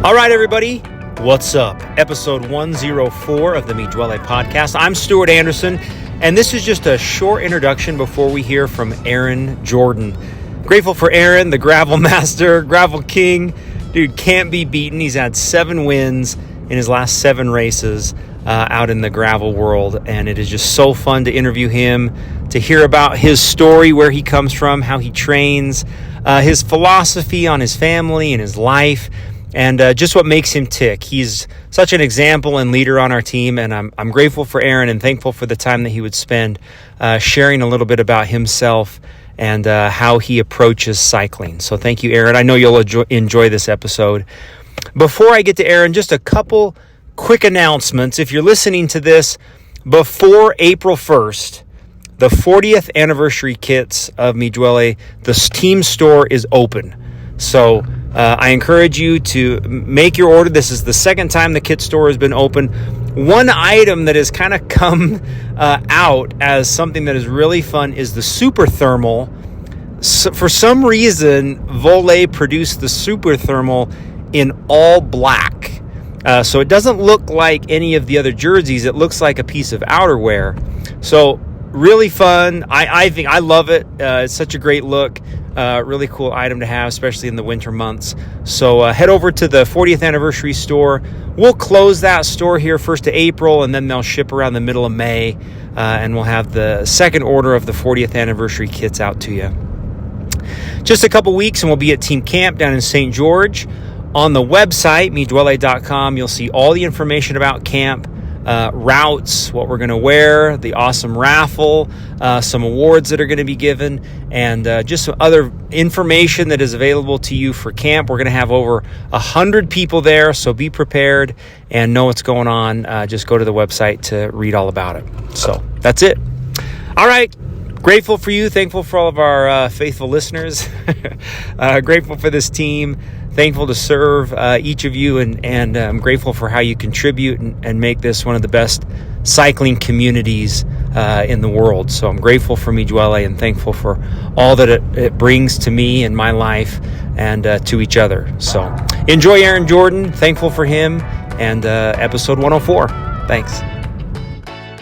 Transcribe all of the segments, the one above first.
All right, everybody, what's up? Episode 104 of the Duole podcast. I'm Stuart Anderson, and this is just a short introduction before we hear from Aaron Jordin. Grateful for Aaron, the gravel master, gravel king. Dude can't be beaten. He's had 7 wins in his last 7 races out in the gravel world, and it is just so fun to interview him, to hear about his story, where he comes from, how he trains, his philosophy on his family and his life, and just what makes him tick. He's such an example and leader on our team, and I'm grateful for Aaron and thankful for the time that he would spend sharing a little bit about himself and how he approaches cycling. So thank you, Aaron. I know you'll enjoy this episode. Before I get to Aaron, just a couple quick announcements. If you're listening to this before April 1st, the 40th anniversary kits of Duole, the team store is open. So I encourage you to make your order. This is the second time the kit store has been open. One item that has kind of come out as something that is really fun is the Super Thermal. So for some reason, Duole produced the Super Thermal in all black. So it doesn't look like any of the other jerseys. It looks like a piece of outerwear. So really fun. I think I love it. It's such a great look. Really cool item to have, especially in the winter months. So head over to the 40th anniversary store. We'll close that store here 1st of April, and then they'll ship around the middle of May, and we'll have the second order of the 40th anniversary kits out to you. Just a couple weeks, and we'll be at Team Camp down in St. George. On the website, meduole.com, you'll see all the information about camp, routes, what we're going to wear, the awesome raffle, some awards that are going to be given, and just some other information that is available to you for camp. We're going to have over 100 people there, so be prepared and know what's going on. Just go to the website to read all about it. So that's it. All right. Grateful for you. Thankful for all of our faithful listeners. Grateful for this team. Thankful to serve each of you, and I'm grateful for how you contribute and make this one of the best cycling communities in the world. So I'm grateful for Duole and thankful for all that it brings to me and my life and to each other. So enjoy Aaron Jordin. Thankful for him and episode 104. Thanks.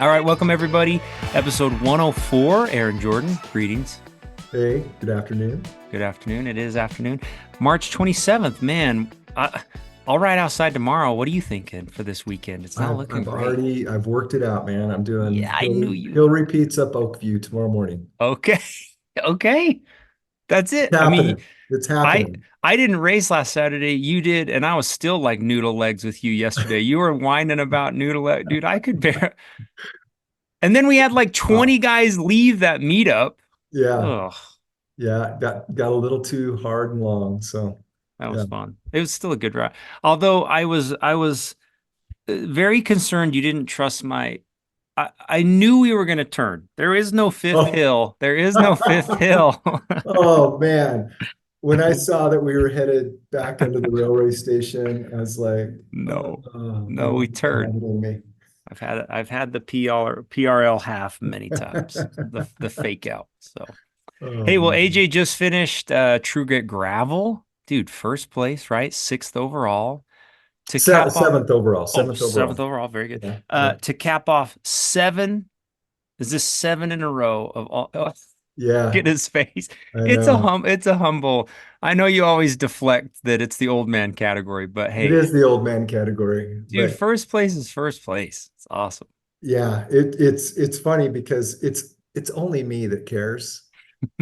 All right, welcome everybody. Episode 104, Aaron Jordin. Greetings. Hey, good afternoon. Good afternoon. It is afternoon. March 27th, man. I'll ride outside tomorrow. What are you thinking for this weekend? It's not looking great. I've worked it out, man. I'm doing Hillary Pizza up Oakview tomorrow morning. Okay. Okay. That's it. It's happening. It's happening. I didn't race last Saturday. You did, and I was still like noodle legs with you yesterday. You were whining about noodle legs. Dude, I could bear. And then we had like 20 guys leave that meetup. Yeah. Ugh. Yeah, got a little too hard and long, so that was fun. It was still a good ride. Although I was very concerned you didn't trust my. I knew we were going to turn. There is no fifth hill. There is no fifth hill. Oh man, when I saw that we were headed back into the railway station, I was like, no, we turned. I've had the PRL half many times. the fake out. So. Hey, well, AJ just finished True Grit Gravel. Dude, first place, right? 6th overall. Seventh overall. Seventh overall. Very good. To cap off 7. Is this 7 in a row of all? Oh, yeah. Get his face. It's a humble. I know you always deflect that it's the old man category, but hey. It is the old man category. Dude, first place is first place. It's awesome. Yeah, it's funny because it's only me that cares.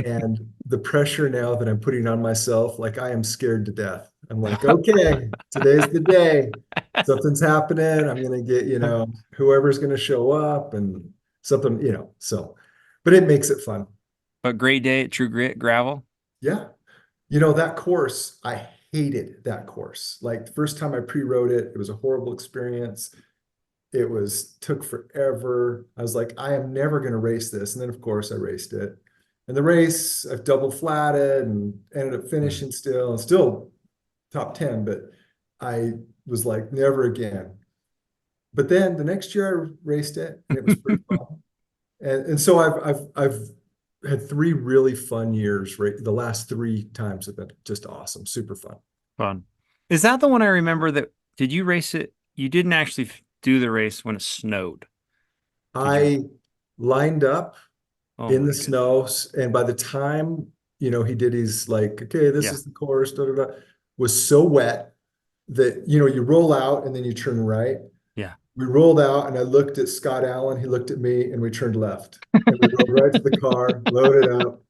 And the pressure now that I'm putting on myself, like I am scared to death. I'm like, okay, today's the day. Something's happening. I'm going to get, whoever's going to show up and something, so, but it makes it fun. But great day at True Grit Gravel. Yeah. That course, I hated that course. Like the first time I pre-rode it, it was a horrible experience. It took forever. I was like, I am never going to race this. And then of course I raced it. And the race, I've double flatted and ended up finishing still top 10, but I was like, never again. But then the next year I raced it and it was pretty fun. And so I've had 3 really fun years. Right, the last 3 times have been just awesome, super fun. Is that the one I remember that did you race it? You didn't actually do the race when it snowed. Did you? I lined up Oh in my the goodness. snow, and by the time, he did his like, okay, this Yeah. is the course, da, da, da, was so wet that, you roll out and then you turn right. Yeah. We rolled out and I looked at Scott Allen, he looked at me, and we turned left. And we rode right to the car, loaded up.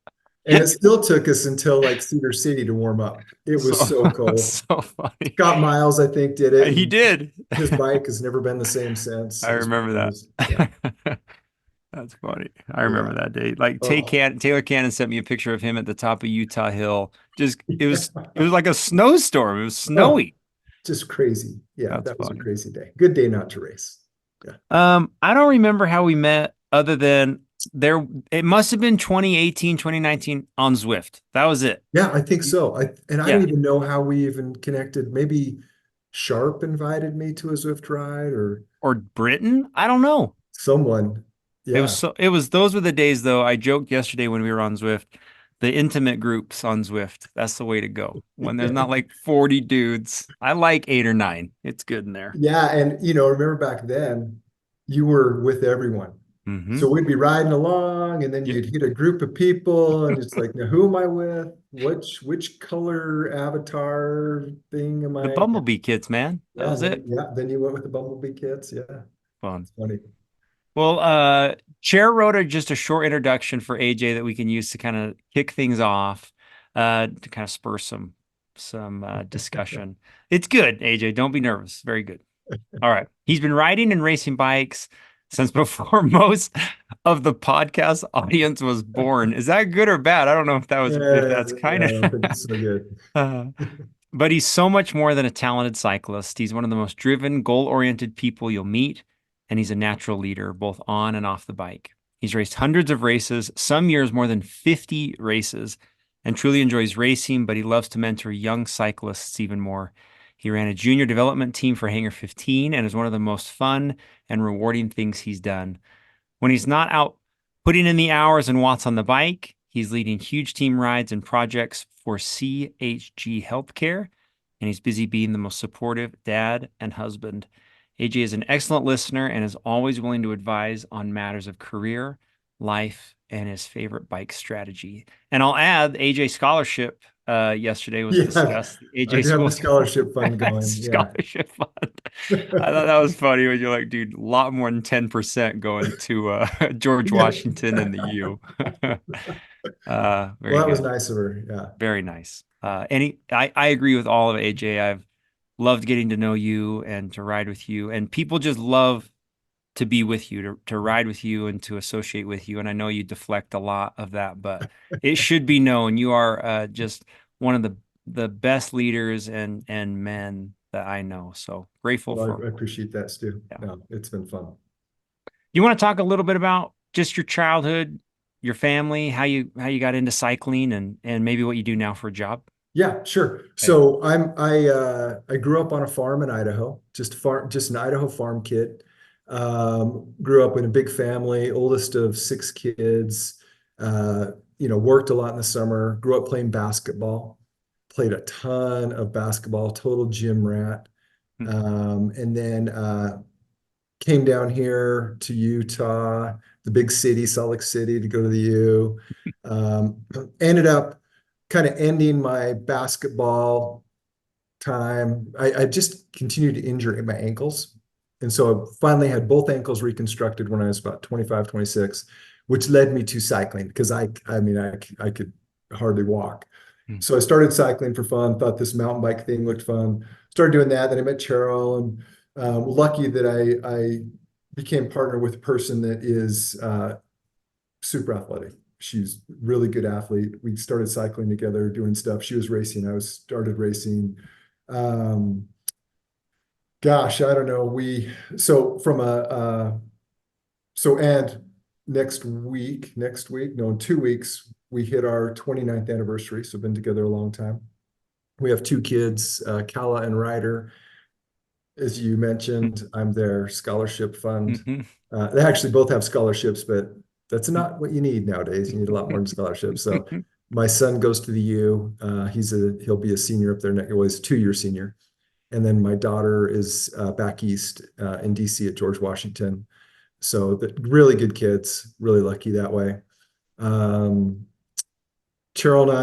And it still took us until like Cedar City to warm up. It was So so cold. so funny. Scott Miles, I think, did it, He and did. his bike has never been the same since. I It was one remember of those. Yeah. that. That's funny. I Yeah. remember that day. Like Oh, Taylor Cannon sent me a picture of him at the top of Utah Hill. Just yeah. it was like a snowstorm. It was Oh, snowy. just crazy. Yeah, That's that was a funny. crazy day. Good day not to race. Yeah. I don't remember how we met other than there it must have been 2018, 2019 on Zwift. That was it. Yeah, I think so. I don't Yeah. even know how we even connected. Maybe Sharp invited me to a Zwift ride or Or Britain? I don't know. someone. Yeah. It was those were the days though. I joked yesterday when we were on Zwift, the intimate groups on Zwift. That's the way to go. When there's not like 40 dudes. I like 8 or 9. It's good in there. Yeah, and remember back then, you were with everyone. Hmm. So we'd be riding along, and then Yeah. you'd hit a group of people, and it's like, now who am I with? Which color avatar thing am The I? Bumblebee kids, man. That Yeah, was and it. then you went with the Bumblebee kits. Yeah, Fun. it's funny. Well, Chair wrote just a short introduction for AJ that we can use to kind of kick things off, to kind of spur some discussion. It's good, AJ. Don't be nervous. Very good. All right. He's been riding and racing bikes since before most of the podcast audience was born. Is that good or bad? I don't know if Yeah, that's kind yeah, I of don't think it's so good. uh, but he's so much more than a talented cyclist. He's one of the most driven, goal-oriented people you'll meet, and he's a natural leader, both on and off the bike. He's raced hundreds of races, some years more than 50 races, and truly enjoys racing, but he loves to mentor young cyclists even more. He ran a junior development team for Hangar 15 and is one of the most fun and rewarding things he's done. When he's not out putting in the hours and watts on the bike, he's leading huge team rides and projects for CHG Healthcare, and he's busy being the most supportive dad and husband. AJ is an excellent listener and is always willing to advise on matters of career, life, and his favorite bike strategy. And I'll add AJ scholarship yesterday was Yeah, discussed. I AJ do have the school scholarship fund going. Yeah. scholarship fund. I thought that was funny when you're like, dude, a lot more than 10% going to George Yeah. Washington and the U. Well, Very that was good. nice of her. Yeah. Very nice. I agree with all of AJ. I've loved getting to know you and to ride with you. And people just love to be with you, to ride with you and to associate with you. And I know you deflect a lot of that, but it should be known you are just one of the best leaders and men that I know. So grateful Well, for I appreciate that, Stu. yeah. No, it's been fun. You want to talk a little bit about just your childhood, your family, how you got into cycling and maybe what you do now for a job? Yeah, sure. Okay. So I grew up on a farm in Idaho, just an Idaho farm kid. Grew up in a big family, oldest of 6 kids. Worked a lot in the summer, grew up playing basketball, played a ton of basketball, total gym rat. Hmm. And then came down here to Utah, the big city, Salt Lake City, to go to the U. Ended up kind of ending my basketball time. I just continued to injure my ankles. And so I finally had both ankles reconstructed when I was about 25, 26, which led me to cycling because I could hardly walk. Hmm. So I started cycling for fun, thought this mountain bike thing looked fun. Started doing that. Then I met Cheryl and lucky that I became partner with a person that is super athletic. She's really good athlete. We started cycling together, doing stuff. She was racing. I was started racing. Um, Gosh, I don't know. So from and next week, no, in 2 weeks, we hit our 29th anniversary. So been together a long time. We have 2 kids, Kala and Ryder. As you mentioned, I'm their scholarship fund. Mhm. They actually both have scholarships, but that's not what you need nowadays. You need a lot more than scholarships. So my son goes to the U. He'll be a senior up there next, well, he's a 2-year senior. And then my daughter is back east in DC at George Washington. So really good kids, really lucky that way. Um, Cheryl and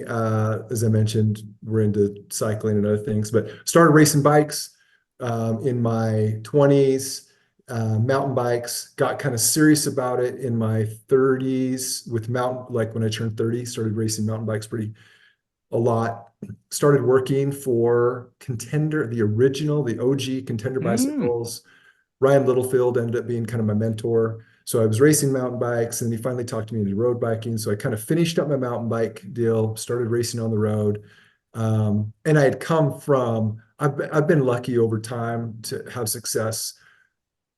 I, as I mentioned, we're into cycling and other things, but started racing bikes in my 20s, mountain bikes, got kind of serious about it in my 30s with like when I turned 30, started racing mountain bikes a lot. Started working for Contender, the OG Contender Mm. bicycles. Ryan Littlefield ended up being kind of my mentor. So I was racing mountain bikes, and he finally talked to me into road biking. So I kind of finished up my mountain bike deal, started racing on the road. And I had come from, I've been lucky over time to have success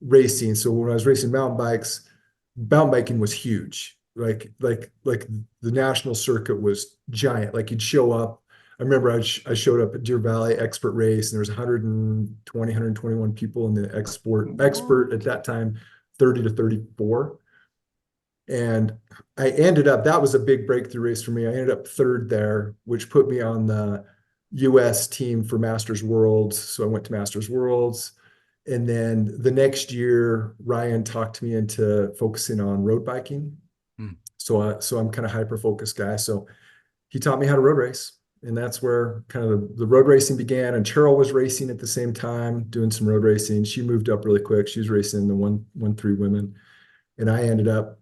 racing. So when I was racing mountain biking was huge. Like the national circuit was giant. Like you'd show up. I remember I showed up at Deer Valley Expert Race, and there was 120, 121 people in the expert at that time, 30 to 34. And I ended up, that was a big breakthrough race for me. I ended up third there, which put me on the US team for Masters Worlds. So I went to Masters Worlds. And then the next year, Ryan talked me into focusing on road biking. Mm. So I'm kind of hyper focused guy. So he taught me how to road race. And that's where kind of the road racing began. And Cheryl was racing at the same time, doing some road racing. She moved up really quick. She was racing the 1-3 women. And I ended up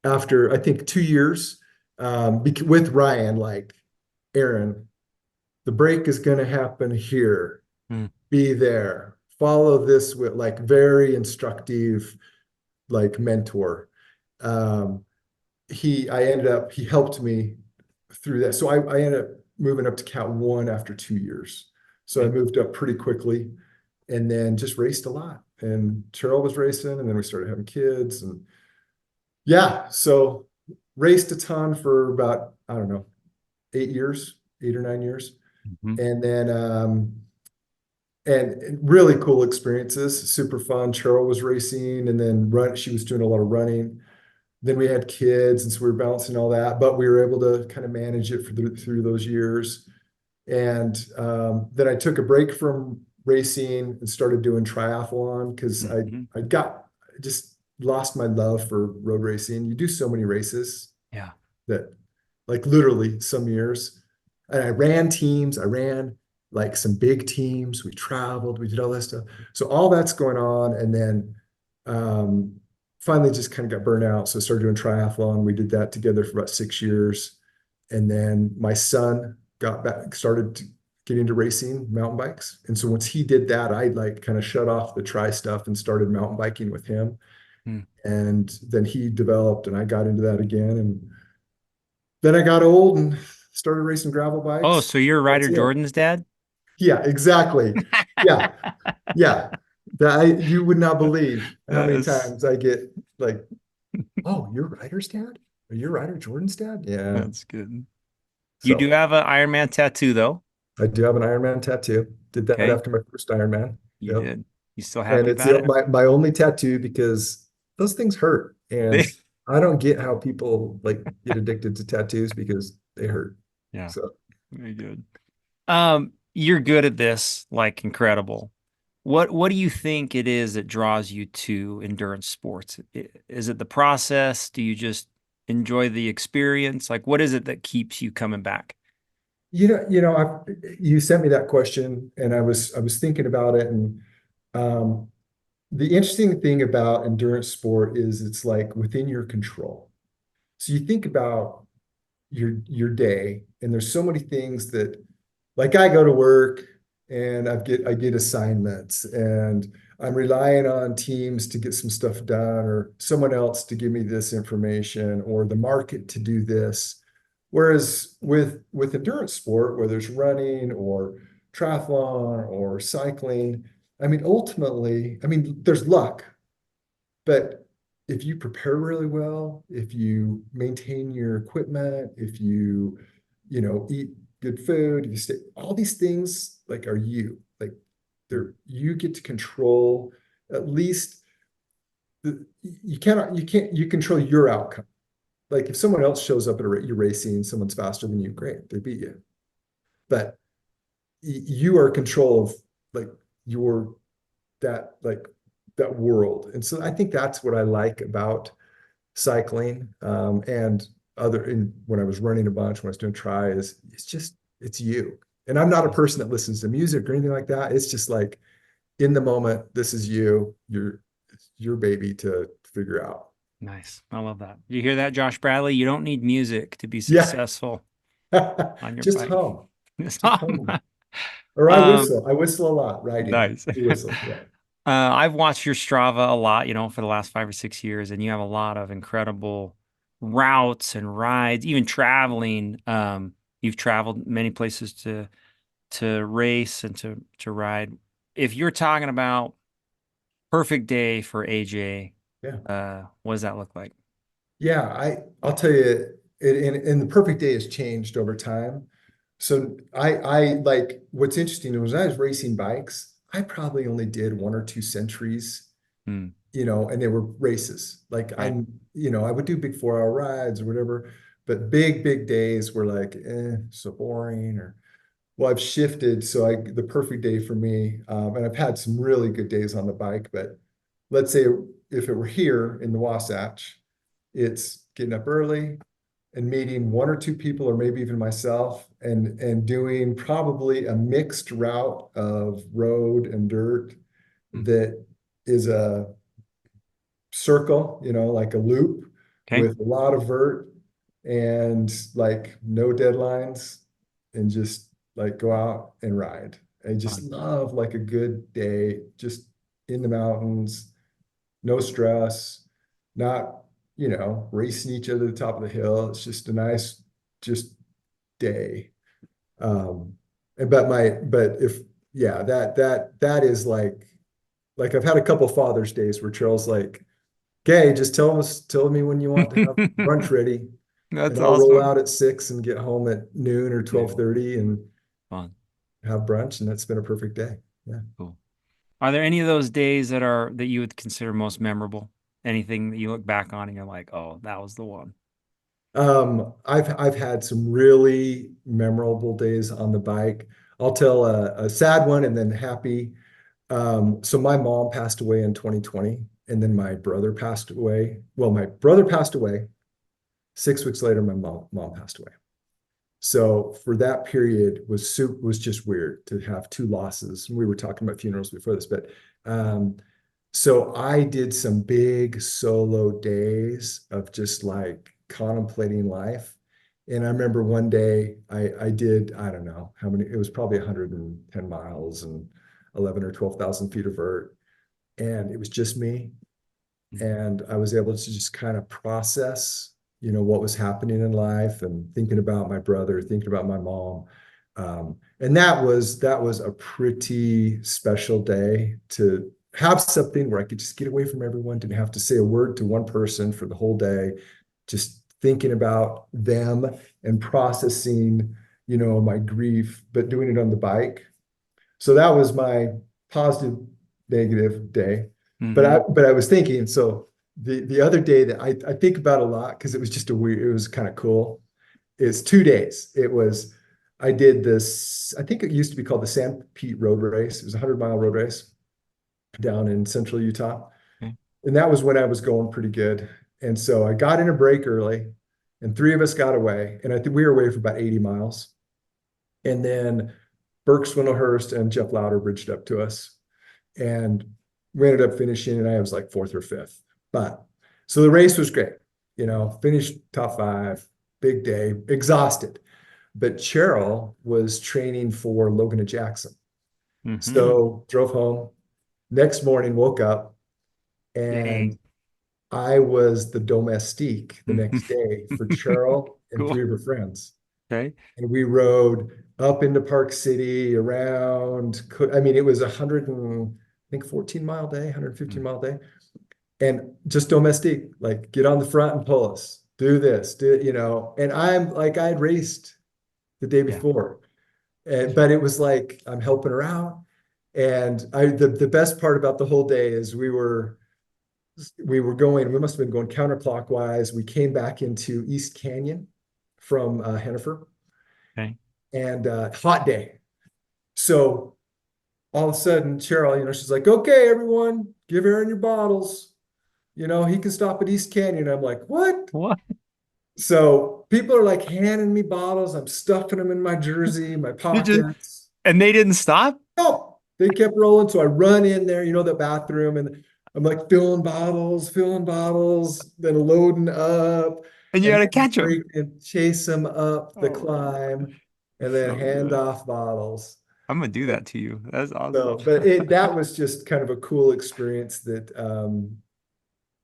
after I think 2 years with Ryan, like, Aaron, the break is going to happen here. Mm. Be there. Follow this with like very instructive, like mentor. Um, he helped me through that. So I ended up moving up to Cat 1 after 2 years. So I Okay. moved up pretty quickly and then just raced a lot. And Cheryl was racing, and then we started having kids, and yeah, so raced a ton for about, I don't know, 8 years, 8 or 9 years. Mhm. And then, and really cool experiences, super fun. Cheryl was racing, and then she was doing a lot of running. Then we had kids, and so we were balancing all that, but we were able to kind of manage it through those years. And then I took a break from racing and started doing triathlon because Mhm. I just lost my love for road racing. You do so many races Yeah. that, like, literally some years. And I ran teams. I ran like some big teams. We traveled. We did all that stuff. So all that's going on, and then finally just kind of got burnt out. So I started doing triathlon. We did that together for about 6 years, and then my son got back, started getting into racing mountain bikes. And so once he did that, I like kind of shut off the tri stuff and started mountain biking with him. Mm. And then he developed, and I got into that again. And then I got old and started racing gravel Oh, bikes. so you're That's Ryder it. Jordan's dad? Yeah, exactly. Yeah, yeah. You would not believe how That many is times I get like, "Oh, you're Ryder's dad? Are you Ryder Jordan's dad?" Yeah. that's good. You do So have an Iron Man tattoo though. I do have an Iron Man tattoo. Did that Okay. after my first Iron Man. You Yep. did. You still And happy it's about it? my only tattoo because those things hurt. They, And I don't get how people like get addicted to tattoos because they hurt. yeah, So very good. You're good at this, like incredible. What do you think it is that draws you to endurance sports? Is it the process? Do you just enjoy the experience? Like, what is it that keeps you coming back? you sent me that question, and I was thinking about it, and um, the interesting thing about endurance sport is it's like within your control. So you think about your day, and there's so many things that, like, I go to work and I get assignments, and I'm relying on teams to get some stuff done, or someone else to give me this information, or the market to do this. Whereas with endurance sport, whether it's running or triathlon or cycling, I mean, ultimately, I mean, there's luck, but if you prepare really well, if you maintain your equipment, if eat good food, if you stay, all these things like are like you get to control at least you control your outcome. Like if someone else shows up at you're racing, someone's faster than you, great, they beat you. But you are in control of like your like that world. And so I think that's what I like about cycling. And when I was running a bunch, when I was doing try, is it's you. And I'm not a person that listens to music or anything like that. It's just like in the moment, this is you, your baby to figure out. Nice. I love that. You hear that, Josh Bradley? You don't need music to be Yeah. successful on your Just bike. hum, just hum. Or Um, I whistle a lot riding. nice. You whistle. Yeah. I've watched your Strava a lot, for the last 5 or 6 years, and you have a lot of incredible routes and rides, even traveling. You've traveled many places to race and to ride. If you're talking about perfect day for AJ, Yeah. what does that look like? Yeah, I'll tell you, and the perfect day has changed over time. So I like what's interesting was when I was racing bikes, I probably only did one or two centuries, Hmm. and they were races. Like Right. I would do big 4 hour rides or whatever, but big days were like, so boring. Or well, I've shifted. So the perfect day for me, and I've had some really good days on the bike, but let's say if it were here in the Wasatch, it's getting up early and meeting one or two people, or maybe even myself, and doing probably a mixed route of road and dirt Hmm. that is a circle, like a loop Okay. with a lot of vert and like no deadlines, and just like go out and ride. I just Fun. love like a good day, just in the mountains, no stress, not, racing each other to the top of the hill. It's just a nice, just day. Um, but if, yeah, that is like I've had a couple Father's Days where Charles like, okay, just tell me when you want to have brunch ready, and That's I'll roll awesome. out at 6 and get home at noon or Yeah. 12:30 and Fun. have brunch, and that's been a perfect day. Yeah. Cool. Are there any of those days that you would consider most memorable? Anything that you look back on and you're like, oh, that was the one. I've had some really memorable days on the bike. I'll tell a sad one and then happy. So my mom passed away in 2020, and then my brother passed away. Well, my brother passed away. 6 weeks later, my mom passed away. So for that period was just weird to have two losses. We were talking about funerals before this, but um, so I did some big solo days of just like contemplating life. And I remember one day I did, I don't know how many, it was probably 110 miles and 11 or 12,000 feet of vert. And it was just me. And I was able to just kind of process, what was happening in life, and thinking about my brother, thinking about my mom. And that was a pretty special day to have something where I could just get away from everyone, didn't have to say a word to one person for the whole day, just thinking about them and processing, my grief, but doing it on the bike. So that was my positive, negative day. Mm-hmm. But I was thinking, so the other day that I think about a lot, because it was just it was kind of cool. It's 2 days. I did this, I think it used to be called the San Pete Road Race. It was a 100-mile road race down in central Utah. Okay. And that was when I was going pretty good. And so I got in a break early, and three of us got away. And I think we were away for about 80 miles. And then Burke Swindlehurst and Jeff Lauder bridged up to us. And we ended up finishing, and I was like fourth or fifth. But so the race was great, finished top five, big day, exhausted. But Cheryl was training for Logan and Jackson. Mm-hmm. So drove home. Next morning, woke up, and Dang. I was the domestique the next day for Cheryl and Cool. three of her friends. Okay. And we rode up into Park City around, I mean, it was 14 mile day, 115 Mm. mile day. And just domestique, like get on the front and pull us, do this, and I'm like, I had raced the day Yeah. before, but it was like, I'm helping her out. And the best part about the whole day is we must have been going counterclockwise. We came back into East Canyon from Hennifer, Okay. and hot day. So all of a sudden, Cheryl, she's like, okay, everyone, give Aaron your bottles. He can stop at East Canyon. I'm like, what? What? So people are like handing me bottles. I'm stuffing them in my jersey, my You just pockets. and they didn't stop? No, they kept rolling. So I run in there, the bathroom, and I'm like filling bottles, then loading up, And you and had to then catch them. and chase them up the Oh, climb, and then so hand good. off bottles. I'm gonna do that to you. That's awesome. So, but that was just kind of a cool experience that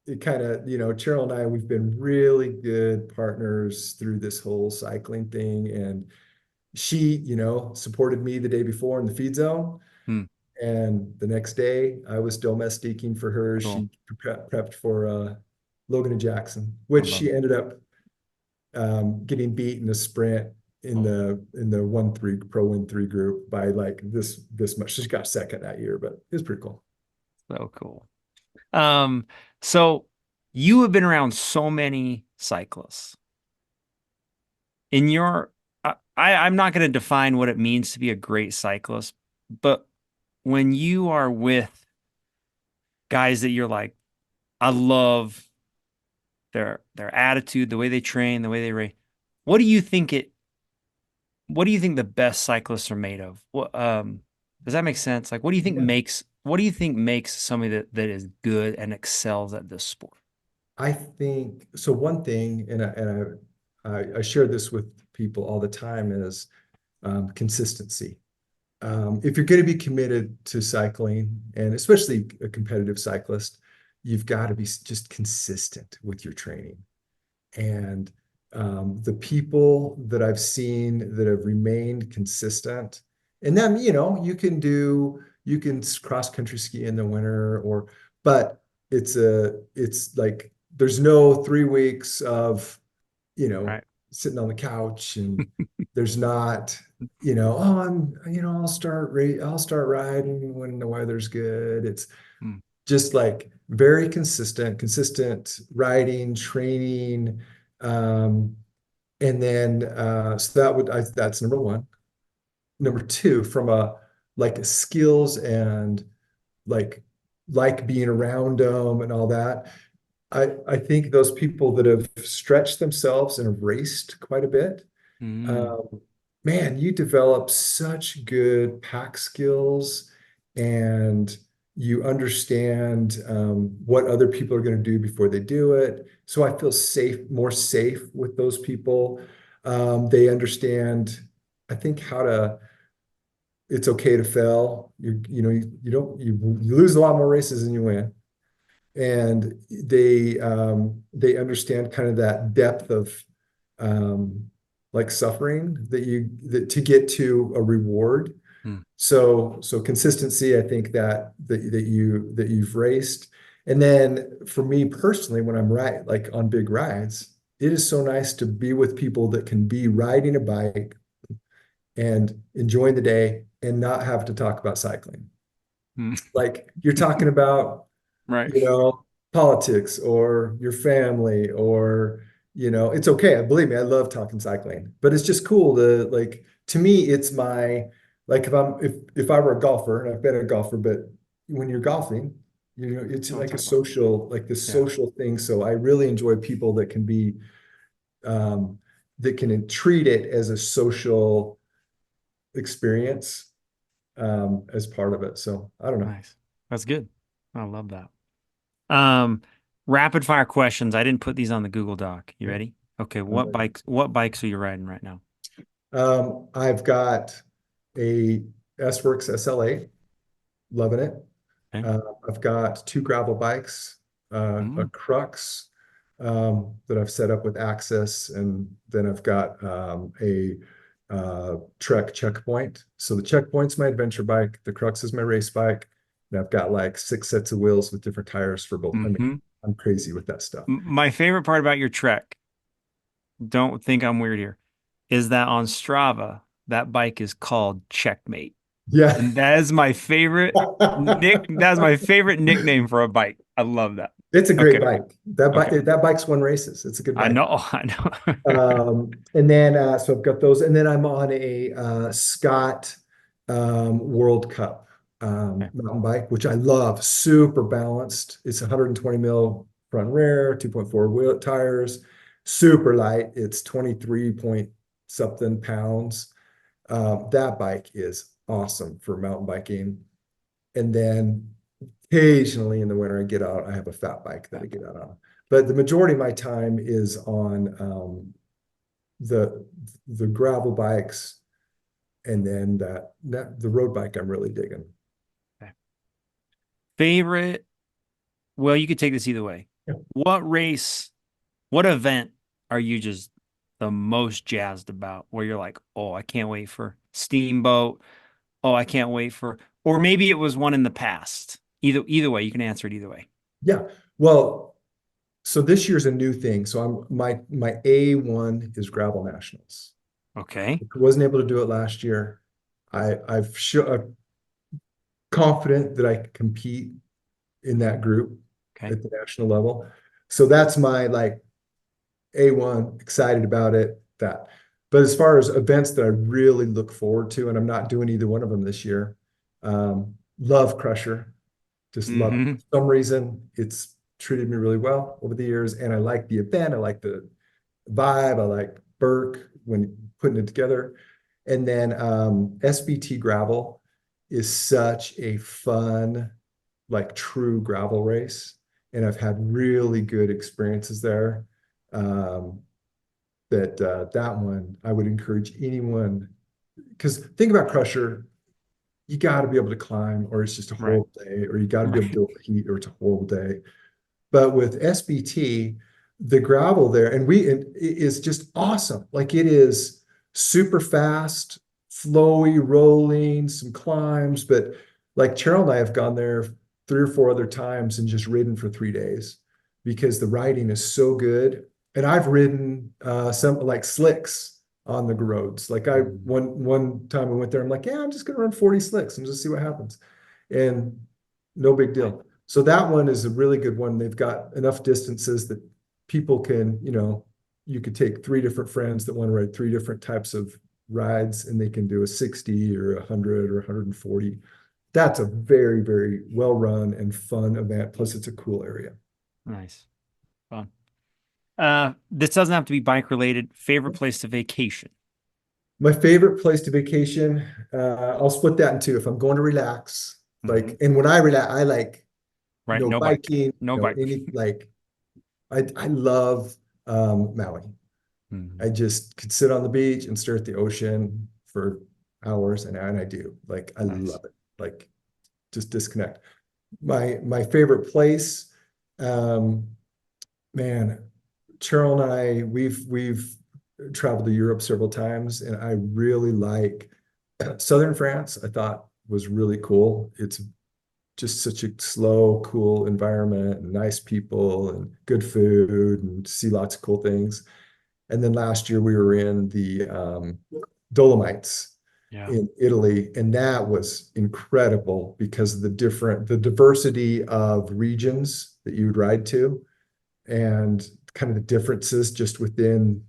it kind of, Cheryl and I, we've been really good partners through this whole cycling thing. And she, supported me the day before in the feed zone. Hmm, And the next day I was domestiquing for her. cool. She prepped for Logan and Jackson, I which love she it. ended up getting beat in a sprint in the 1-3 pro 1-3 group by like this much. She got second that year, but it was pretty cool. So cool. Um, so you have been around so many cyclists. In your, I'm not going to define what it means to be a great cyclist, but when you are with guys that you're like, I love their attitude, the way they train, the way they race. What do you think it? What do you think the best cyclists are made of? What does that make sense? Like, Yeah. what do you think makes somebody that is good and excels at this sport? I think so. One thing, I share this with people all the time, is consistency. If you're going to be committed to cycling, and especially a competitive cyclist, you've got to be just consistent with your training. And the people that I've seen that have remained consistent, and then, you can cross country ski in the winter, but it's like, there's no 3 weeks of, you know, Right. sitting on the couch, and there's not, oh, I'll start riding when the weather's good. It's Hmm. just like very consistent riding, training. Um, and then so that's number one. Number two, from a like skills and like being around them and all that. I think those people that have stretched themselves and have raced quite a bit, Mm, um, man, you develop such good pack skills, and you understand what other people are going to do before they do it. So I feel more safe with those people. They understand, I think, it's okay to fail. You don't, you lose a lot more races than you win. And they understand kind of that depth of um, like suffering that to get to a reward. mm, So consistency, I think that you've raced. And then for me personally, when I'm like on big rides, it is so nice to be with people that can be riding a bike and enjoying the day and not have to talk about cycling. mm. Like you're talking about, Right. you know, politics or your family, or, it's okay. Believe me, I love talking cycling, but it's just cool to like, to me, it's like if I were a golfer, and I've been a golfer, but when you're golfing, it's Don't like a talk about. social, like this Yeah. social thing. So I really enjoy people that can be, um, that can treat it as a social experience, as part of it. So I don't know. Nice. That's good. I love that. Um, Rapid fire questions. I didn't put these on the Google Doc. You Okay. ready? Okay. All right. What bikes are you riding right now? I've got a S-Works SLA, loving it. Okay. Uh, I've got two gravel bikes, a Mm, Crux that I've set up with Access, and then I've got a Trek Checkpoint. So the Checkpoint's my adventure bike, the Crux is my race bike, and I've got like 6 sets of wheels with different tires for both. I mean, hmm I'm crazy with that stuff. My favorite part about your trek, don't think I'm weird here, is that on Strava, that bike is called Checkmate. Yeah. And that's my favorite nickname for a bike. I love that. It's a great Okay. bike. Okay. That bike's won races. It's a good I bike. know. I know. And then so I've got those, and then I'm on a Scott World Cup Okay. mountain bike, which I love. Super balanced. It's 120 mil front and rear, 2.4 wheel tires, super light. It's 23 point something pounds. That bike is awesome for mountain biking. And then occasionally in the winter, I get out. I have a fat bike that I get out on. But the majority of my time is on the the gravel bikes, and then that the road bike I'm really digging. Okay. Favorite, well, you could take this either way. Yeah. What race, what event are you just the most jazzed about where you're like, oh, I can't wait for Steamboat. Oh, I can't wait for, or maybe it was one in the past. Either way, you can answer it either way. Yeah. Well, so this year's a new thing. So my A1 is gravel nationals. Okay. I wasn't able to do it last year. I'm confident that I can compete in that group Okay. at the national level. So that's my like A1, excited about it. That. But as far as events that I really look forward to, and I'm not doing either one of them this year, love Crusher. Just love it. Mm-hmm. For some reason, it's treated me really well over the years, and I like the event. I like the vibe. I like Burke when putting it together. And then SBT Gravel is such a fun, like true gravel race. And I've had really good experiences there. Um, that one I would encourage anyone, because think about Crusher, you got to be able to climb, or it's just a Right. horrible day, or you got to be able to Right. deal with the heat, or it's a horrible day. But with SBT, the gravel there, and it is just awesome. Like it is super fast, flowy, rolling, some climbs. But like Cheryl and I have gone there 3 or 4 other times and just ridden for 3 days because the riding is so good. And I've ridden some like slicks on the roads. Like I Mm. one time I went there, I'm like, yeah, I'm just gonna run 40 slicks and just see what happens. And no big Right. deal. So that one is a really good one. They've got enough distances that people can, you could take 3 different friends that want to ride 3 different types of rides, and they can do a 60 or 100 or 140. That's a very, very well run and fun event. Plus, it's a cool area. Nice. Fun. This doesn't have to be bike related. Favorite place to vacation. My favorite place to vacation, I'll split that in two. If I'm going to relax, Hmm. and when I relax, I like Right. no No bike. biking, No no bike. any like I love Maui. I Mhm. just could sit on the beach and stare at the ocean for hours, and I do. Like I Nice. love it. Like just disconnect. My favorite place, um, man, Cheryl and I, we've traveled to Europe several times, and I really like southern France. I thought was really cool. It's just such a slow, cool environment, and nice people, and good food, and see lots of cool things. And then last year we were in the Dolomites Yeah. in Italy, and that was incredible because of the diversity of regions that you would ride to, and kind of the differences just within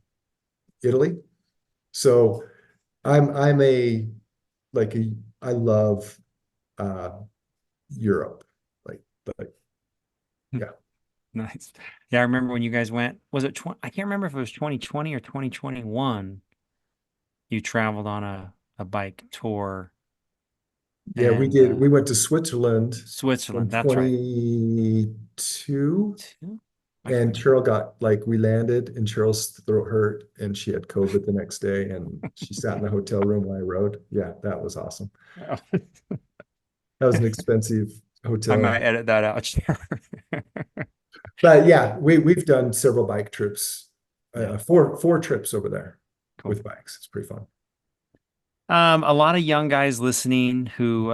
Italy. So I'm a like a I love uh Europe. Like, like yeah. Nice. Yeah, I remember when you guys went, was it 20, I can't remember if it was 2020 or 2021. You traveled on a bike tour Yeah, we and did. We went to Switzerland in Switzerland. That's right. 22, Two? Okay. and Cheryl got like we landed and Cheryl's throat hurt and she had COVID the next day, and she sat in the hotel room while I rode. Yeah, that was awesome. That was an expensive I hotel. might edit that out. But yeah, we've done several bike trips, Yeah, four trips over there cool. with bikes. It's pretty fun. A lot of young guys listening who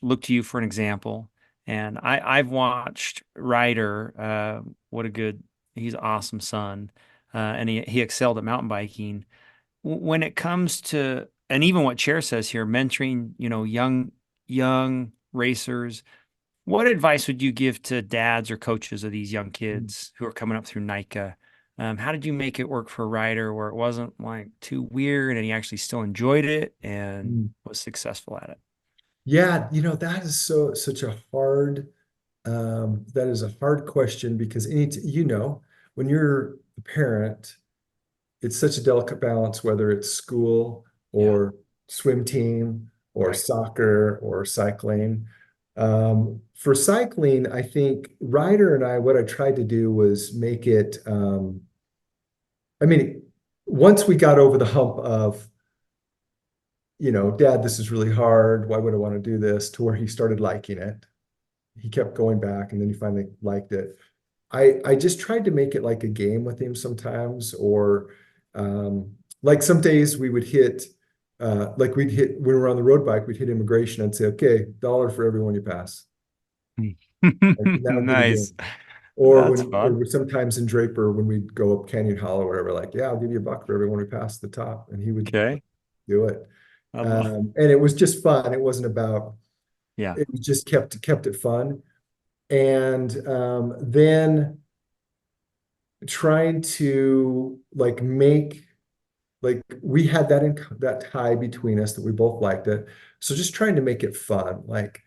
look to you for an example. And I've watched Ryder. What a good, he's an awesome son. And he excelled at mountain biking. When it comes to, and even what Chair says here, mentoring, young racers, what advice would you give to dads or coaches of these young kids who are coming up through NICA? How did you make it work for Ryder where it wasn't like too weird and he actually still enjoyed it and Mm. was successful at it? Yeah, that is such a hard that is a hard question because when you're a parent, it's such a delicate balance, whether it's school Yeah. or swim team or Right. soccer or cycling. For cycling, I think Ryder and I, what I tried to do was make it, I mean, once we got over the hump of, Dad, this is really hard. Why would I want to do this? To where he started liking it. He kept going back and then he finally liked it. I just tried to make it like a game with him sometimes, or like some days we would hit, like we'd hit when we were on the road bike, we'd hit immigration. I'd say, okay, dollar for everyone you pass. Like, and that would be the game. Nice. Or That's when, fun. or sometimes in Draper, when we'd go up Canyon Hollow or whatever, like, yeah, I'll give you $1 for everyone we pass the top, and he would Okay. do it. I love. And it was just fun. It wasn't about. Yeah. It just kept it fun. And then trying to like we had that tie between us that we both liked it. So just trying to make it fun, like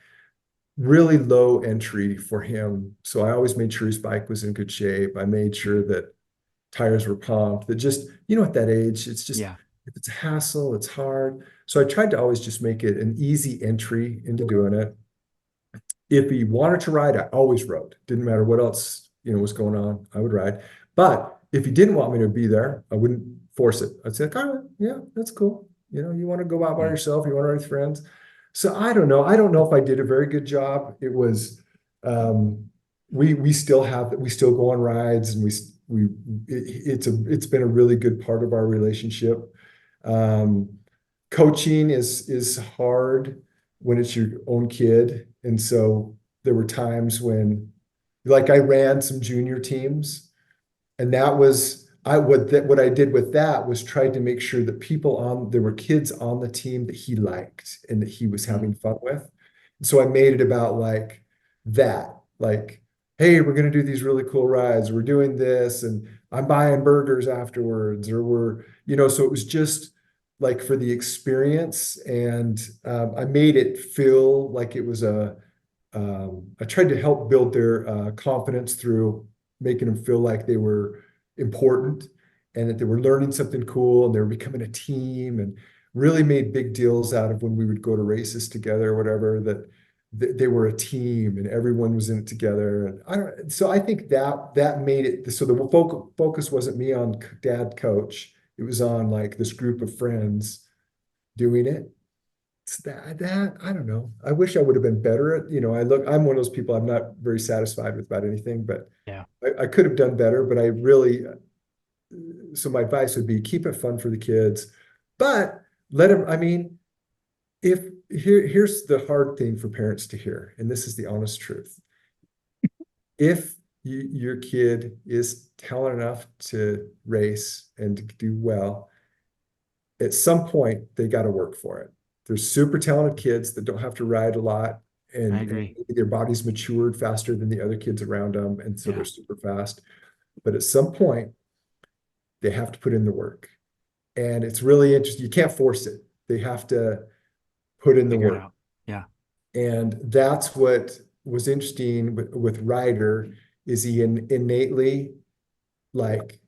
really low entry for him. So I always made sure his bike was in good shape. I made sure that tires were pumped. That just, at that age, it's just Yeah. if it's a hassle, it's hard. So I tried to always just make it an easy entry into doing it. If he wanted to ride, I always rode. Didn't matter what else, was going on, I would ride. But if he didn't want me to be there, I wouldn't force it. I'd say, like, all right, yeah, that's cool. You want to go out by Mm. yourself, you want to ride with friends. So I don't know. I don't know if I did a very good job. It was um we still go on rides, and it's been a really good part of our relationship. Um Coaching is hard when it's your own kid. And so there were times when, like, I ran some junior teams, and that was what I did with that was tried to make sure that there were kids on the team that he liked and that he was Mm. having fun with. And so I made it about like that, like, hey, we're gonna do these really cool rides, we're doing this, and I'm buying burgers afterwards, or so it was just like for the experience. And I made it feel like it was I tried to help build their confidence through making them feel like they were important and that they were learning something cool and they were becoming a team, and really made big deals out of when we would go to races together or whatever, that they were a team and everyone was in it together. And so I think that made it so the focus wasn't me on dad coach. It was on like this group of friends doing it. It's that I don't know. I wish I would have been better at, I'm one of those people, I'm not very satisfied with about anything, but Yeah. I could have done better. But I really, so my advice would be keep it fun for the kids, but let them, I mean, if here's the hard thing for parents to hear, and this is the honest truth. If your kid is talented enough to race and to do well, at some point they got to work for it. There's super talented kids that don't have to ride a lot, I and agree. maybe their body's matured faster than the other kids around them, and so they're Yeah. super fast. But at some point, they have to put in the work. And it's really interesting. You can't force it. They have to put in the Figure it work. out. Yeah. And that's what was interesting with Ryder, is he innately like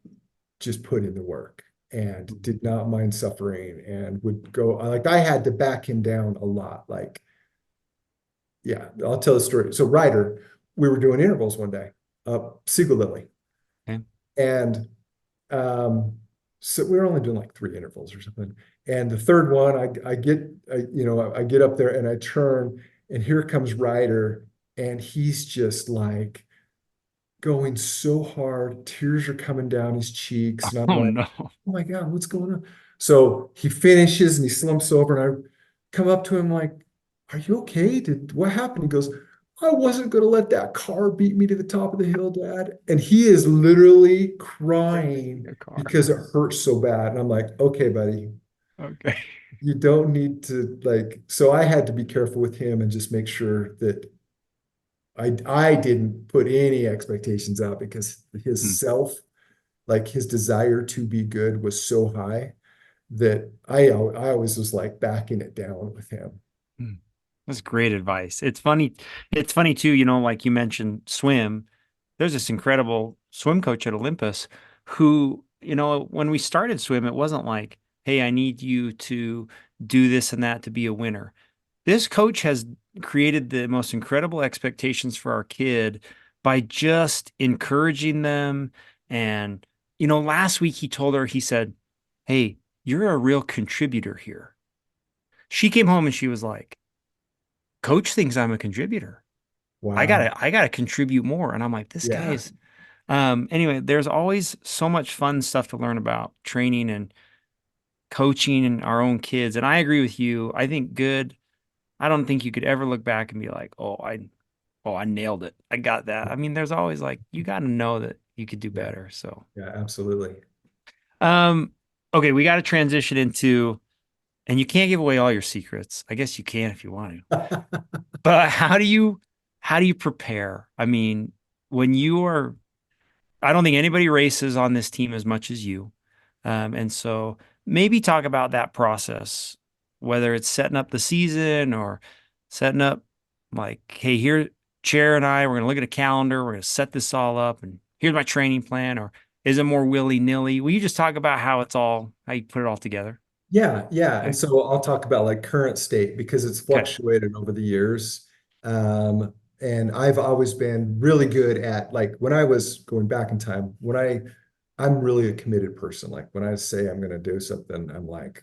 just put in the work and Mhm. did not mind suffering and would go, like, I had to back him down a lot. Like, yeah, I'll tell the story. So Ryder, we were doing intervals one day, Siegel Lily. Okay. And so we were only doing like 3 intervals or something. And the third one, I get up there and I turn, and here comes Ryder, and he's just like going so hard, tears are coming down his cheeks, and I'm Oh like, no. oh my God, what's going on? So he finishes and he slumps over, and I come up to him like, are you okay? What happened? He goes, I wasn't going to let that car beat me to the top of the hill, Dad. And he is literally crying Your car. because it hurts so bad. And I'm like, okay, buddy, Okay. you don't need to, like, so I had to be careful with him and just make sure that I didn't put any expectations out, because Hmm. like his desire to be good was so high that I always was like backing it down with him. Hmm. That's great advice. It's funny too, like you mentioned swim. There's this incredible swim coach at Olympus who, when we started swim, it wasn't like, hey, I need you to do this and that to be a winner. This coach has created the most incredible expectations for our kid by just encouraging them. And, last week he told her, he said, hey, you're a real contributor here. She came home and she was like, coach thinks I'm a contributor. I Wow. gotta, I gotta contribute more. And I'm like, this guy Yeah. is, anyway, there's always so much fun stuff to learn about training and coaching and our own kids. And I agree with you. I don't think you could ever look back and be like, I nailed it. I got that. I mean, there's always like, you got to know that you could do Yeah. better. So, Yeah, absolutely. um, okay, we got to transition into, and you can't give away all your secrets. I guess you can if you want to. But how do you prepare? I mean, when you are, I don't think anybody races on this team as much as you. And so maybe talk about that process, whether it's setting up the season or setting up like, hey, here, Chair and I, we're going to look at a calendar, we're going to set this all up, and here's my training plan, or is it more willy-nilly? Will you just talk about how you put it all together? Yeah, yeah. And Okay. so I'll talk about like current state because it's Okay. fluctuated over the years. And I've always been really good at like when I was going back in time, I'm really a committed person. Like when I say I'm going to do something, I'm like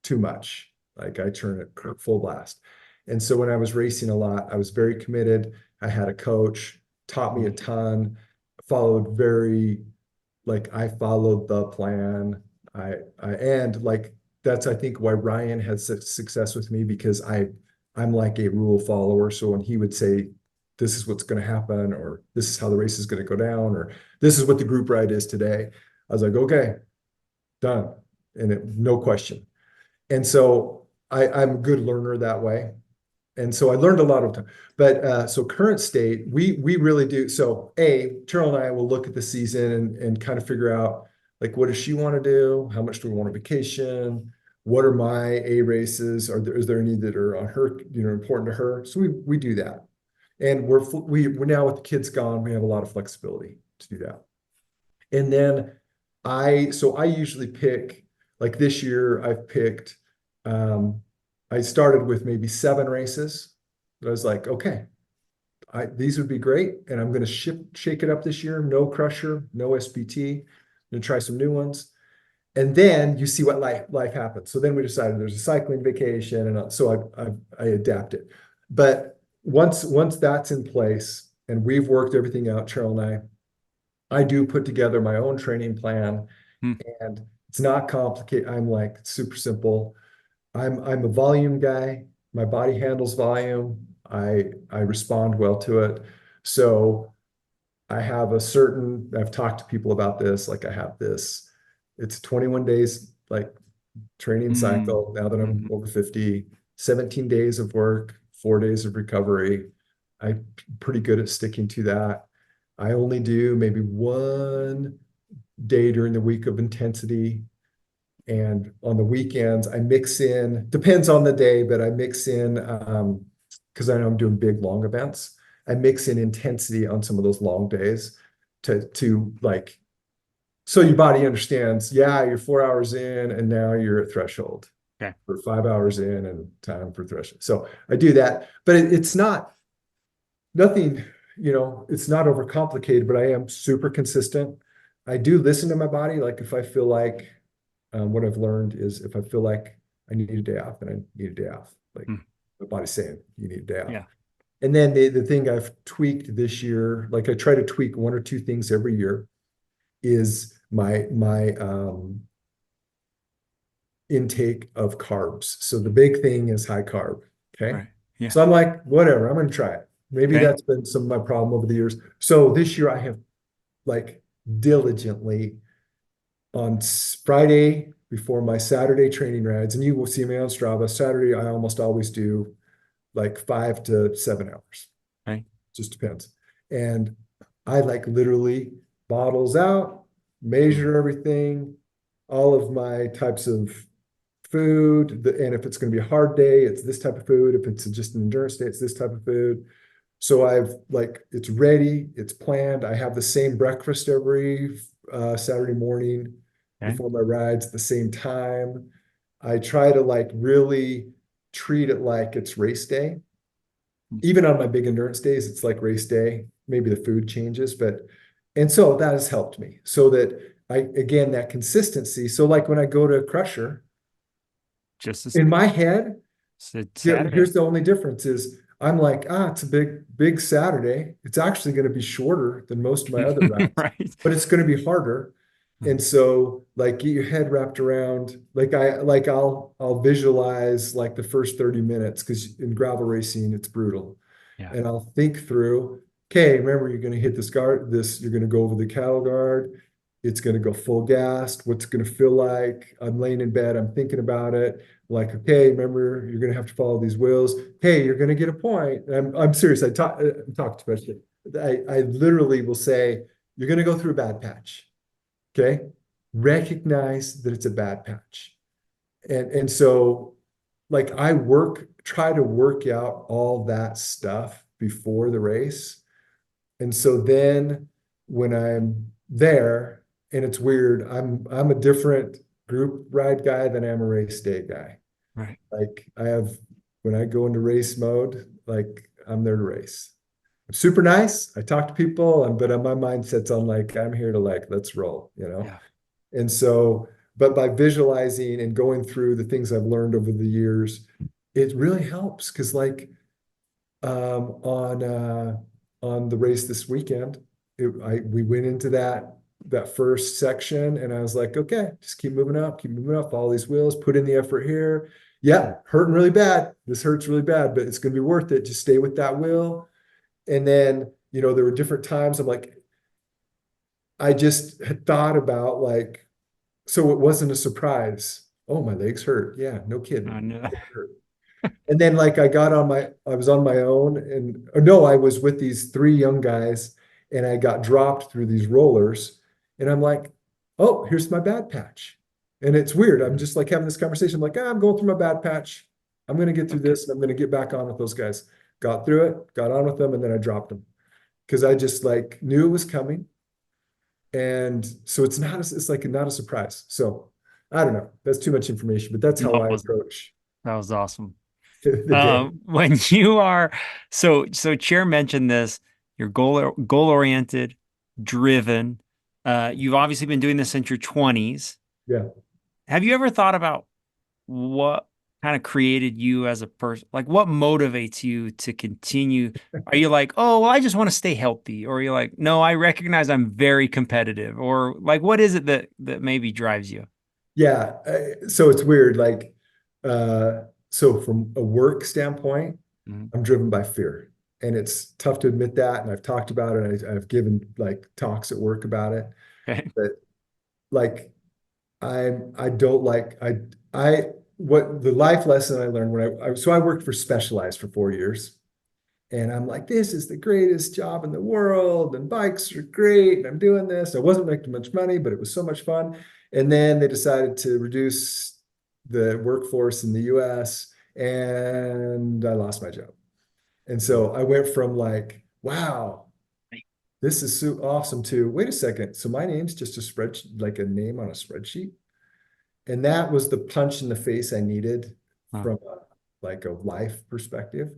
too much. Like I turn it full blast. And so when I was racing a lot, I was very committed. I had a coach, taught me a Mm. ton, followed very like I followed the plan. And like that's I think why Ryan had such success with me because I'm like a rule follower. So when he would say, this is what's going to happen, or this is how the race is going to go down, or this is what the group ride is today, I was like, okay, done. And no question. And so I'm a good learner that way. And so I learned a lot of time. But so current state, we really do. So Cheryl and I will look at the season and kind of figure out like what does she want to do? How much do we want a vacation? What are my A races? Is there any that are on her, important to her? So we do that. And we're now with the kids gone, we have a lot of flexibility to do that. And then I usually pick, like this year I've picked, um, I started with maybe 7 races. I was like, okay, these would be great. And I'm going to shake it up this year. No crusher, no SPT. I'm going to try some new ones. And then you see what life happens. So then we decided there's a cycling vacation. And so I adapt it. But once that's in place and we've worked everything out, Cheryl and I do put together my own training plan Hmm. and it's not complicated. I'm like super simple. I'm a volume guy. My body handles volume. I respond well to it. So I've talked to people about this, like I have this, it's 21 days like training Mm. cycle now that I'm Mhm. over 50, 17 days of work, 4 days of recovery. I'm pretty good at sticking to that. I only do maybe 1 day during the week of intensity. And on the weekends, I mix in, depends on the day, but I mix in, because I know I'm doing big, long events. I mix in intensity on some of those long days to like, so your body understands, yeah, you're 4 hours in and now you're at threshold. Okay. We're 5 hours in and time for threshold. So I do that, but it's not nothing, it's not overcomplicated, but I am super consistent. I do listen to my body. Like if I feel like what I've learned is if I feel like I need a day off, then I need a day off. Like Mm. my body's saying you need a day off. Yeah. And then the thing I've tweaked this year, like I try to tweak 1 or 2 things every year, is my intake of carbs. So the big thing is high carb. Okay. Right. Yeah. So I'm like, whatever, I'm going to try it. Maybe Okay. that's been some of my problem over the years. So this year I have like diligently on Friday before my Saturday training rides, and you will see me on Strava. Saturday, I almost always do like 5 to 7 hours. Right. Just depends. And I like literally bottles out, Mm. measure everything, all of my types of food, and if it's going to be a hard day, it's this type of food. If it's just an endurance day, it's this type of food. So I've like, it's ready, it's planned. I have the same breakfast every Saturday morning Okay. before my rides at the same time. I try to like really treat it like it's race day. Even on my big endurance days, it's like race day. Maybe the food changes, but and so that has helped me so that I again that consistency. So like when I go to Crusher, Just as in my head, Saturday. here's the only difference is I'm like, it's a big Saturday. It's actually going to be shorter than most of my other rides, Right. but it's going to be harder. And so like get your head wrapped around, I'll visualize like the first 30 minutes because in gravel racing, it's brutal. Yeah. And I'll think through, okay, remember you're going to hit you're going to go over the cattle guard. It's going to go full gas. What's it going to feel like? I'm laying in bed. I'm thinking about it. Like, okay, remember you're going to have to follow these wheels. Hey, you're going to get a point. I'm serious. I talk too much. I literally will say, you're going to go through a bad patch. Okay. Recognize that it's a bad patch. And so like try to work out all that stuff before the race. And so then when I'm there, and it's weird, I'm a different group ride guy than I'm a race day guy. Right. Like when I go into race mode, like I'm there to race. I'm super nice. I talk to people, but my mindset's on like, I'm here to like, let's roll, you know? Yeah. And so, but by visualizing and going through the things I've learned over the years, it really helps. Cause like, on the race this weekend, we went into that first section and I was like, okay, just keep moving up, follow these wheels, put in the effort here. Yeah, hurting really bad. This hurts really bad, but it's gonna be worth it. Just stay with that wheel. And then, there were different times I'm like, I just had thought about like, so it wasn't a surprise. Oh, my legs hurt. Yeah, no kidding. I know. And then like I was on my own and or no, I was with these three young guys and I got dropped through these rollers and I'm like, oh, here's my bad patch. And it's weird. I'm just like having this conversation. I'm like, I'm going through my bad patch. I'm going to get through Okay. this and I'm going to get back on with those guys. Got through it, got on with them, and then I dropped them because I just like knew it was coming. And so it's like not a surprise. So I don't know. That's too much information, but that's No, how I approach that was awesome. the day. When you are so Chair mentioned this, you're goal oriented, driven. You've obviously been doing this since your 20s. Yeah. Have you ever thought about what kind of created you as a person? Like what motivates you to continue? Are you like, oh, well, I just want to stay healthy? Or are you like, no, I recognize I'm very competitive? Or like what is it that maybe drives you? Yeah, so it's weird. Like, so from a work standpoint, Mhm. I'm driven by fear, and it's tough to admit that. And I've talked about it. And I've given like talks at work about it. Okay. But like, I don't like I what the life lesson I learned when I worked for Specialized for 4 years, and I'm like, this is the greatest job in the world, and bikes are great, and I'm doing this. I wasn't making much money, but it was so much fun. And then they decided to reduce the workforce in the US, and I lost my job. And so I went from like, wow, this is so awesome to wait a second. So my name's just a spreadsheet, like a name on a spreadsheet. And that was the punch in the face I needed Huh. from like a life perspective.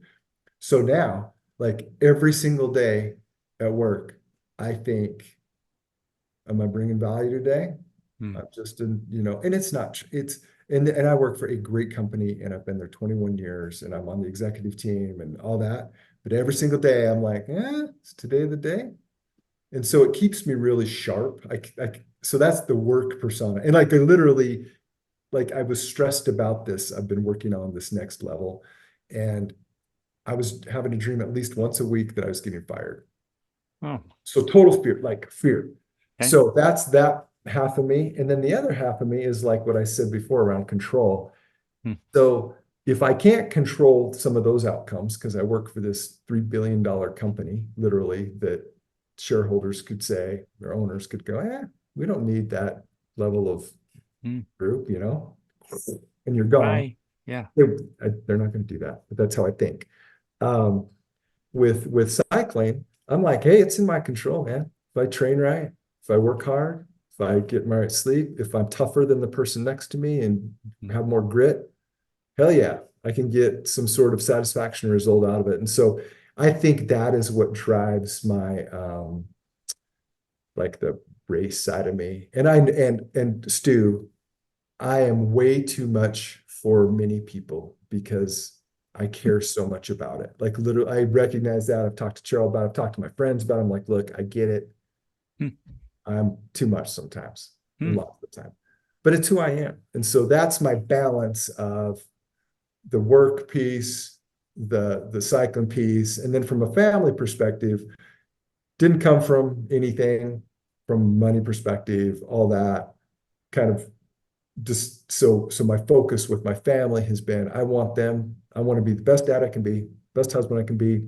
So now, like every single day at work, I think, am I bringing value today? Hmm. I'm just and it's not, and I work for a great company and I've been there 21 years and I'm on the executive team and all that. But every single day I'm like, is today the day? And so it keeps me really sharp. So that's the work persona. And like I literally, like I was stressed about this. I've been working on this next level. And I was having a dream at least once a week that I was getting fired. Oh, So total fear, like fear. okay. So that's that half of me. And then the other half of me is like what I said before around control. Hmm. So if I can't control some of those outcomes, because I work for this $3 billion company, literally, that shareholders could say, their owners could go, we don't need that level of Hmm. group, and you're gone. Bye. Yeah. They're not going to do that, but that's how I think. Um, with cycling, I'm like, hey, it's in my control, man. If I train right, if I work hard, if I get my right sleep, if I'm tougher than the person next to me and have more grit, hell yeah, I can get some sort of satisfaction result out of it. And so I think that is what drives my like the race side of me. And Stu, I am way too much for many people because I care so much about it. Like literally, I recognize that. I've talked to Cheryl about it. I've talked to my friends about it. I'm like, look, I get it. Hmm. I'm too much sometimes, a Hmm. lot of the time. But it's who I am. And so that's my balance of the work piece, the cycling piece, and then from a family perspective, didn't come from anything from money perspective, all that kind of just so my focus with my family has been I want to be the best dad I can be, best husband I can be,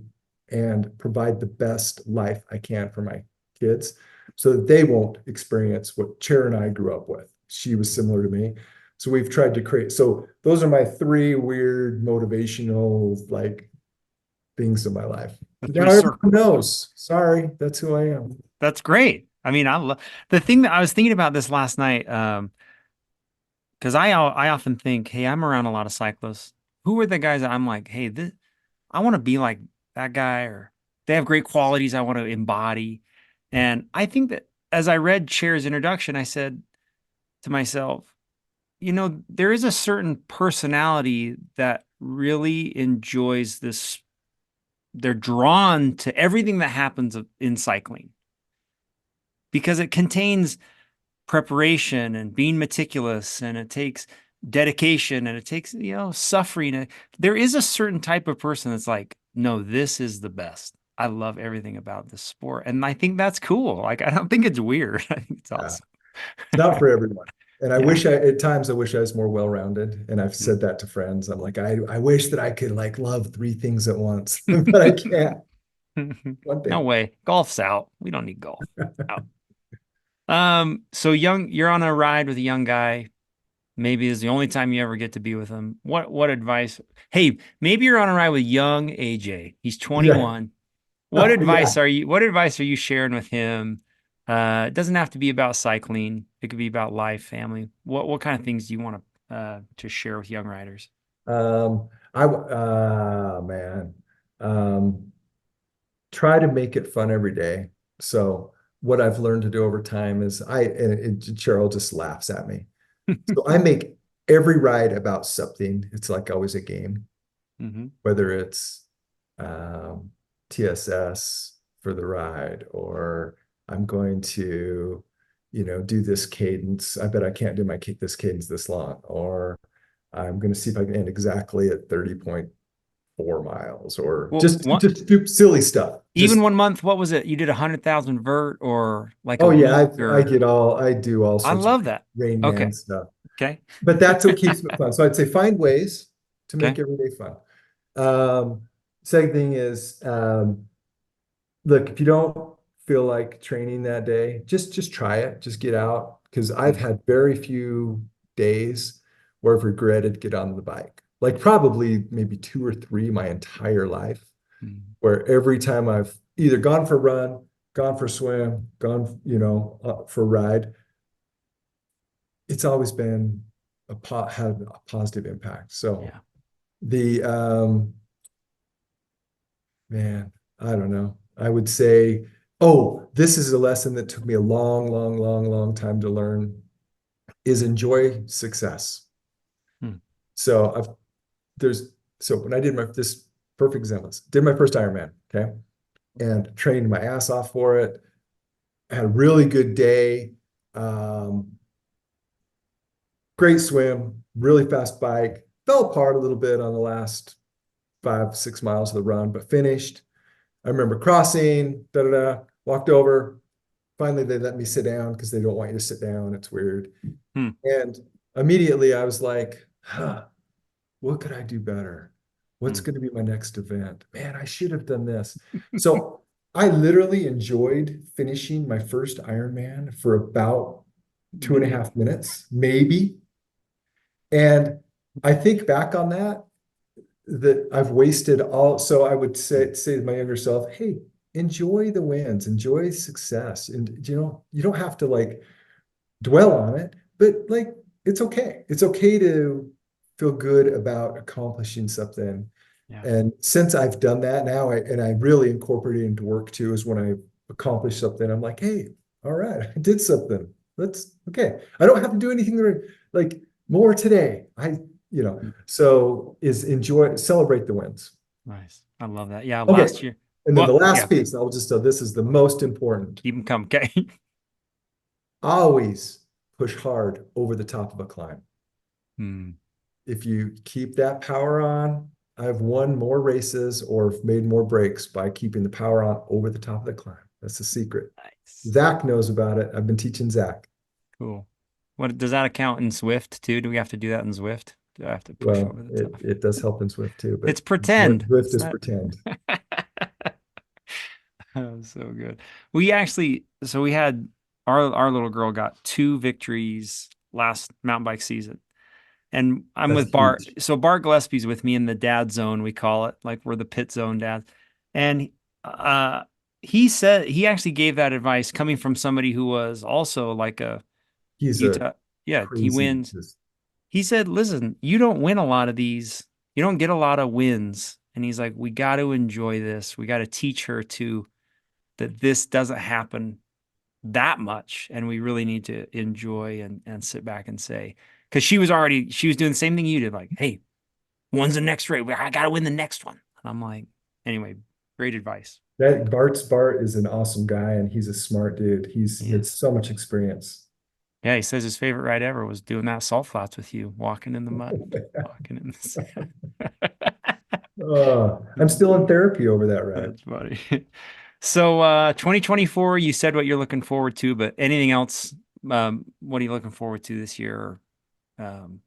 and provide the best life I can for my kids so that they won't experience what Chair and I grew up with. She was similar to me. So we've tried to create, so those are my three weird motivational like things in my life. The Now three everyone circles. knows. Sorry, that's who I am. That's great. I mean, I love the thing that I was thinking about this last night. Because I often think, hey, I'm around a lot of cyclists. Who are the guys that I'm like, hey, I want to be like that guy, or they have great qualities I want to embody. And I think that as I read Cher's introduction, I said to myself, there is a certain personality that really enjoys this. They're drawn to everything that happens in cycling because it contains preparation and being meticulous, and it takes dedication, and it takes suffering. There is a certain type of person that's like, no, this is the best. I love everything about this sport, and I think that's cool. Like, I don't think it's weird. I think it's Yeah. awesome. It's not for everyone. And Yeah. at times I wish I was more well-rounded. And I've said that to friends. I'm like, I wish that I could like love three things at once, but I can't. One No thing. way. Golf's out. We don't need golf. Out. So you're on a ride with a young guy. Maybe is the only time you ever get to be with him. What advice? Hey, maybe you're on a ride with young AJ. He's Yeah. 21. Oh, yeah. What advice are you sharing with him? It doesn't have to be about cycling. It could be about life, family. What kind of things do you want to share with young riders? Man. Um, Try to make it fun every day. So what I've learned to do over time is Cheryl just laughs at me. So I make every ride about something. It's like always a game, Hmm. whether it's um, TSS for the ride, or I'm going to, do this cadence. I bet I can't do this cadence this long, or I'm going to see if I can end exactly at 30.4 miles, or Well, just do silly stuff. even 1 month, what was it? You did 100,000 vert or like a Oh yeah, week or I do all I sorts of love that. Rain Man Okay. stuff, Okay. but that's what keeps it fun. So I'd say find ways to make Okay. every day fun. Um, Second thing is, look, if you don't feel like training that day, just try it. Just get out. Because I've Mm, had very few days where I've regretted get on the bike. Like probably maybe two or three my entire life, mm. where every time I've either gone for a run, gone for a swim, gone, for a ride, it's always been had a positive impact. So Yeah. the man, I don't know. I would say, oh, this is a lesson that took me a long, long, long, long time to learn is enjoy success. Mm, So I've there's so when I did this perfect example, did my first Ironman, okay, and trained my ass off for it. Had a really good day. Um, Great swim, really fast bike. Fell apart a little bit on the last 5, 6 miles of the run, but finished. I remember crossing, da da da, walked over. Finally, they let me sit down because they don't want you to sit down. It's weird. mm, And immediately I was like, huh, what could I do better? What's mm, going to be my next event? Man, I should have done this. So I literally enjoyed finishing my first Ironman for about two and a mm. half minutes, maybe. And I think back on that I've wasted all. So I would say to my younger self, hey, enjoy the wins, enjoy success. And you don't have to like dwell on it, but like it's okay. It's okay to feel good about accomplishing something. Yeah. And since I've done that now, and I really incorporate it into work too, is when I accomplish something, I'm like, hey, all right, I did something. Let's okay. I don't have to do anything like more today. So is enjoy, celebrate the wins. Nice. I love that. Yeah. Okay. Last year. And then the Well, yeah. last piece, I'll just, this is the most important. Keep them coming. Okay. Always push hard over the top of a climb. Hmm. If you keep that power on, I've won more races or made more breaks by keeping the power on over the top of the climb. That's the secret. Nice. Zach knows about it. I've been teaching Zach. Cool. What does that account in Swift too? Do we have to do that in Zwift? Do I have to push over Well, the it, top? it does help in Swift too, but It's pretend. Zwift It's is not. pretend. Oh, so good. We actually, so we had our little girl got 2 victories last mountain bike season. And I'm That's with Bart. huge. So Bart Gillespie's with me in the dad zone, we call it. Like we're the pit zone dads. And he said he actually gave that advice coming from somebody who was also like a He's a Utah. Yeah, he crazy, wins. just He said, listen, you don't win a lot of these. You don't get a lot of wins. And he's like, we got to enjoy this. We got to teach her to that this doesn't happen that much. And we really need to enjoy and sit back and say, because she was doing the same thing you did. Like, hey, when's the next race? I got to win the next one. And I'm like, anyway, great advice. that Bart is an awesome guy and he's a smart dude. He had Yes. so much experience. Yeah, he says his favorite ride ever was doing that salt flats with you, walking in the mud, walking in the sand. I'm still in therapy over that ride. That's funny. So 2024, you said what you're looking forward to, but anything else? What are you looking forward to this year? Um,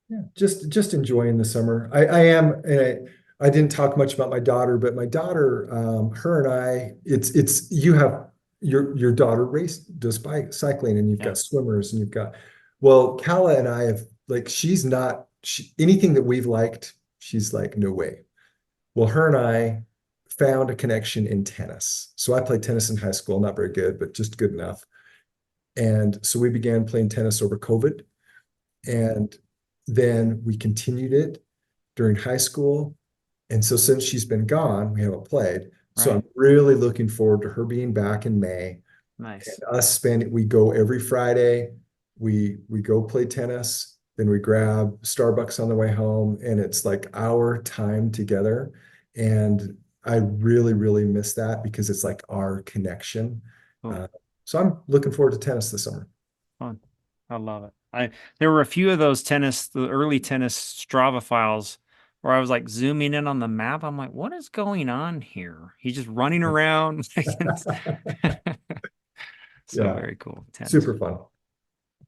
Yeah, just enjoying the summer. I am, and I didn't talk much about my daughter, but my daughter, her and I, it's you have your daughter does bike cycling, and you've yeah, got swimmers, and you've got well, Kala and I have like anything that we've liked, she's like no way. Well, her and I found a connection in tennis. So I played tennis in high school, not very good, but just good enough. And so we began playing tennis over COVID. And then we continued it during high school. And so since she's been gone, we haven't played. So I'm right. really looking forward to her being back in May Nice. and us spending, we go every Friday. We go play tennis, then we grab Starbucks on the way home, and it's like our time together. And I really, really miss that because it's like our connection. Cool. Uh, so I'm looking forward to tennis this summer. Fun. I love it. There were a few of those the early tennis Strava files where I was like zooming in on the map. I'm like, what is going on here? He's just running around. So Yeah, very cool. Tennis. super fun.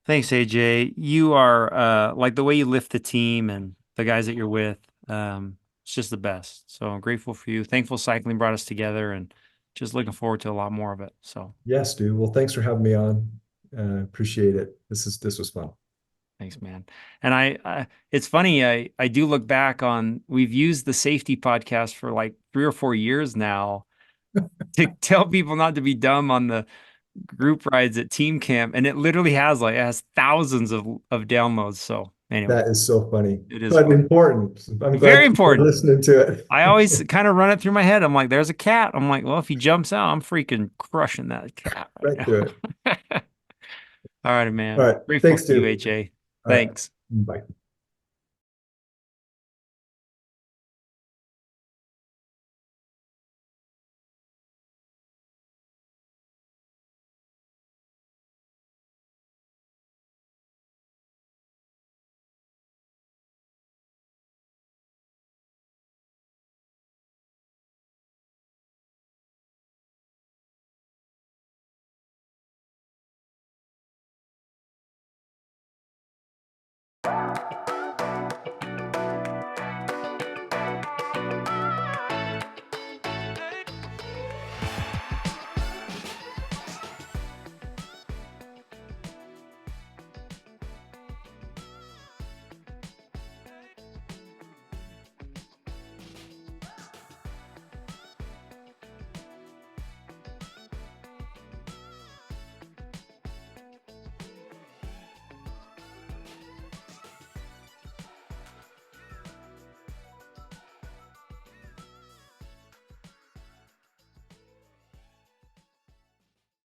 Thanks, AJ. You are like the way you lift the team and the guys that you're with. It's just the best. So I'm grateful for you. Thankful cycling brought us together and just looking forward to a lot more of it. So Yes, dude. Well, thanks for having me on. Appreciate it. This was fun. thanks, man. And it's funny. I do look back on we've used the safety podcast for like 3 or 4 years now to tell people not to be dumb on the group rides at team camp, and it literally it has thousands of downloads. So anyway, That is so funny, it is but fun. important. I'm glad Very people are important. listening to it. I always kind of run it through my head. I'm like, there's a cat. I'm like, well, if he jumps out, I'm freaking crushing that cat right Right through now. it. All right, All man. right. Grateful Thanks, for you, dude. AJ. All right. Thanks. Bye.